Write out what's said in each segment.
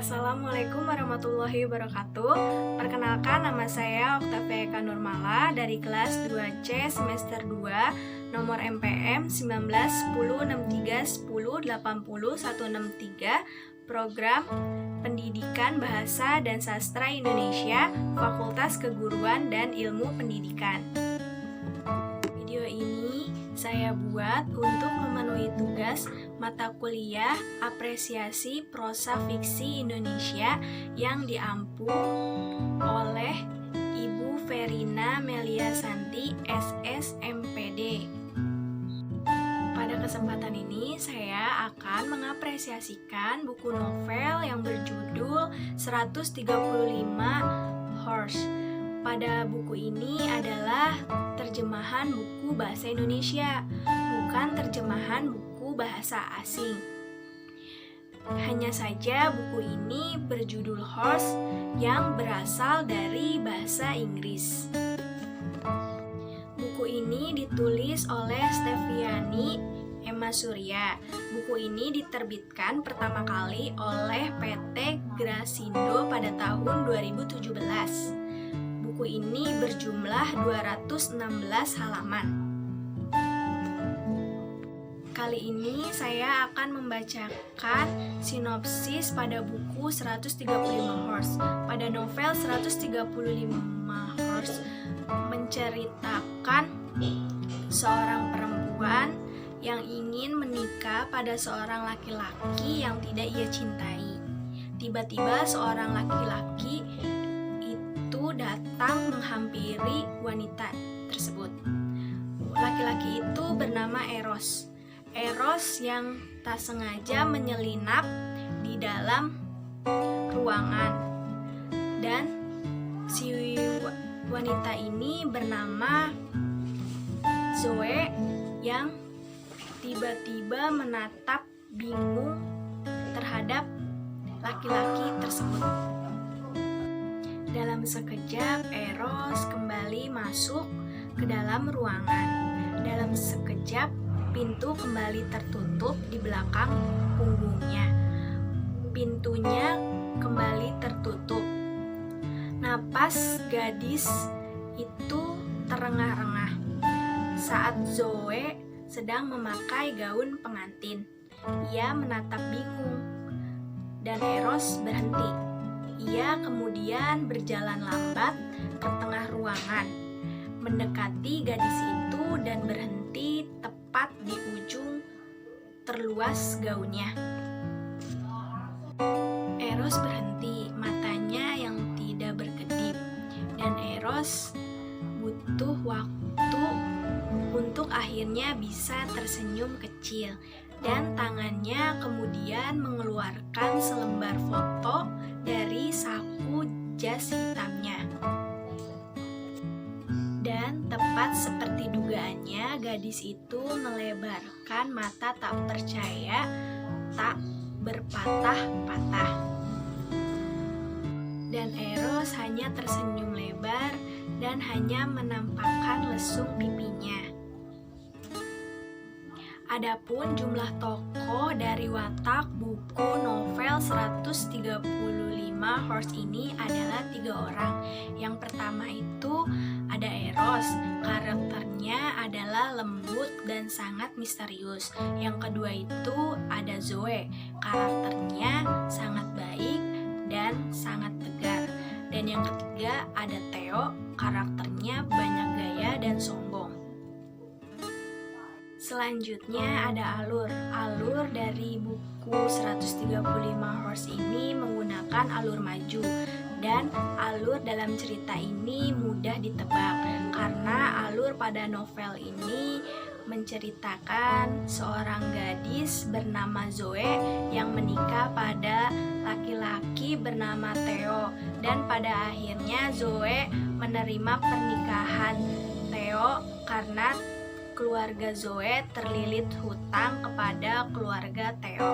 Assalamualaikum warahmatullahi wabarakatuh. Perkenalkan, nama saya Oktavia Eka Nurmala dari kelas 2C semester 2, nomor MPM 1910631080 program Pendidikan Bahasa dan Sastra Indonesia, Fakultas Keguruan dan Ilmu Pendidikan. Video ini saya buat untuk memenuhi tugas mata kuliah Apresiasi Prosa Fiksi Indonesia yang diampu oleh Ibu Verina Meliasanti, SSMPD. Pada kesempatan ini saya akan mengapresiasikan buku novel yang berjudul 135 Horse. Pada buku ini adalah terjemahan buku bahasa Indonesia, bukan terjemahan buku bahasa asing. Hanya saja buku ini berjudul Horse yang berasal dari bahasa Inggris. Buku ini ditulis oleh Steviani Emma Surya. Buku ini diterbitkan pertama kali oleh PT Grasindo pada tahun 2017. Buku ini berjumlah 216 halaman. Kali ini saya akan membacakan sinopsis pada buku 135 Horse. Pada novel 135 Horse menceritakan seorang perempuan yang ingin menikah pada seorang laki-laki yang tidak ia cintai. Tiba-tiba seorang laki-laki datang menghampiri wanita tersebut. Laki-laki itu bernama Eros. Eros yang tak sengaja menyelinap di dalam ruangan. Dan si wanita ini bernama Zoe yang tiba-tiba menatap bingung terhadap laki-laki tersebut. Dalam sekejap, Eros kembali masuk ke dalam ruangan. Dalam sekejap, pintu kembali tertutup di belakang punggungnya. Pintunya kembali tertutup. Napas gadis itu terengah-engah saat Zoe sedang memakai gaun pengantin. Ia menatap bingung, dan Eros berhenti. Ia kemudian berjalan lambat ke tengah ruangan, mendekati gadis itu dan berhenti tepat di ujung terluas gaunnya. Eros berhenti, matanya yang tidak berkedip, dan Eros butuh waktu untuk akhirnya bisa tersenyum kecil, dan tangannya kemudian mengeluarkan selembar foto dari saku jas hitamnya. Dan tepat seperti dugaannya, gadis itu melebarkan mata tak percaya, tak berpatah-patah. Dan Eros hanya tersenyum lebar dan hanya menampakkan lesung pipinya. Adapun jumlah tokoh dari watak buku novel 135 Horse ini adalah 3 orang. Yang pertama itu ada Eros, karakternya adalah lembut dan sangat misterius. Yang kedua itu ada Zoe, karakternya sangat baik dan sangat tegar. Dan yang ketiga ada Theo, karakternya banyak gaya dan sombong. Selanjutnya ada alur. Alur dari buku 135 Horse ini menggunakan alur maju. Dan alur dalam cerita ini mudah ditebak karena alur pada novel ini menceritakan seorang gadis bernama Zoe yang menikah pada laki-laki bernama Theo. Dan pada akhirnya Zoe menerima pernikahan Theo karena keluarga Zoe terlilit hutang kepada keluarga Theo.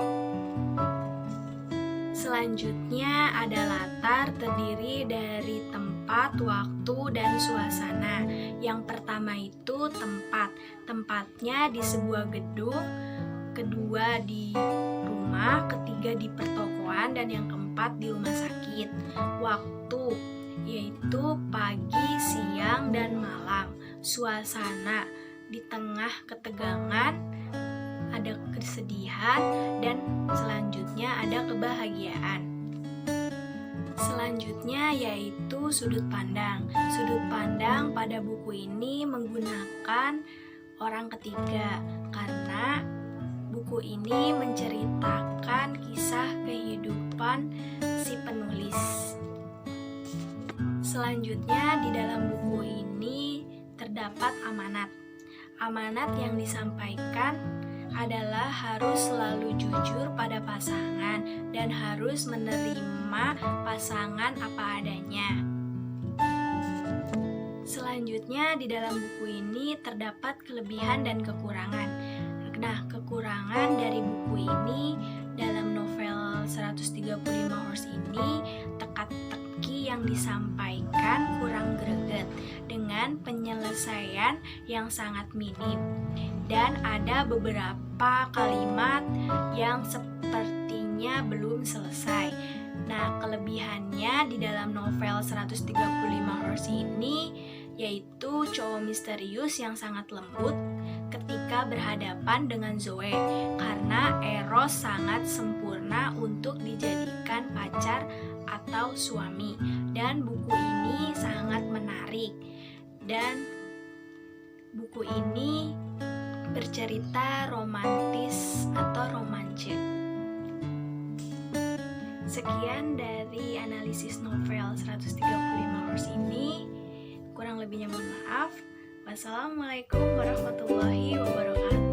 Selanjutnya ada latar, terdiri dari tempat, waktu, dan suasana. Yang pertama itu tempat. Tempatnya di sebuah gedung, kedua di rumah, rumah, ketiga di pertokoan, dan yang keempat di rumah sakit. Waktu yaitu pagi, siang, dan malam. Suasana di tengah ketegangan, ada kesedihan, dan selanjutnya ada kebahagiaan. Selanjutnya yaitu sudut pandang. Sudut pandang pada buku ini menggunakan orang ketiga karena buku ini menceritakan kisah kehidupan si penulis. Selanjutnya di dalam buku ini terdapat amanat. Amanat yang disampaikan adalah harus selalu jujur pada pasangan dan harus menerima pasangan apa adanya. Selanjutnya di dalam buku ini terdapat kelebihan dan kekurangan. Nah, kekurangan dari buku ini dalam novel 135 Horse ini, teka-teki yang disampaikan kurang greget dengan penyelesaian yang sangat minim. Dan ada beberapa kalimat yang sepertinya belum selesai. Nah, kelebihannya di dalam novel 135 Horse ini yaitu cowok misterius yang sangat lembut ketika berhadapan dengan Zoe, karena Eros sangat sempurna untuk dijadikan pacar atau suami. Dan buku ini sangat menarik, dan buku ini bercerita romantis atau romance. Sekian dari analisis novel 135 Horse ini. Kurang lebihnya mohon maaf. Wassalamualaikum warahmatullahi wabarakatuh.